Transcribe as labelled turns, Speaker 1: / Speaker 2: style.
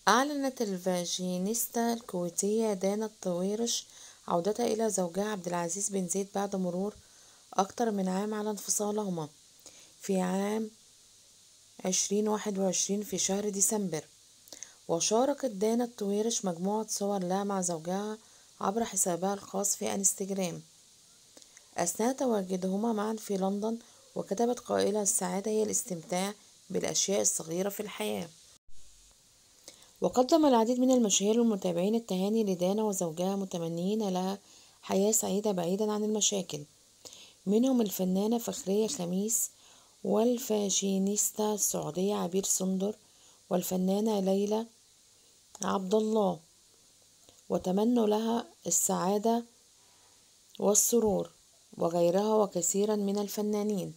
Speaker 1: أعلنت الفاشينيستا الكويتية دانا الطويرش عودتها إلى زوجها عبد العزيز بن زيد بعد مرور أكتر من عام على انفصالهما في عام 2021 في شهر ديسمبر. وشاركت دانا الطويرش مجموعة صور لها مع زوجها عبر حسابها الخاص في انستجرام أثناء تواجدهما معا في لندن، وكتبت قائلة: السعادة هي الاستمتاع بالأشياء الصغيرة في الحياة. وقدم العديد من المشاهير والمتابعين التهاني لدانا وزوجها، متمنيين لها حياة سعيدة بعيدا عن المشاكل، منهم الفنانة فخرية خميس، والفاشينيستا السعودية عبير صندر، والفنانة ليلى عبد الله، وتمنوا لها السعادة والسرور، وغيرها وكثيرا من الفنانين.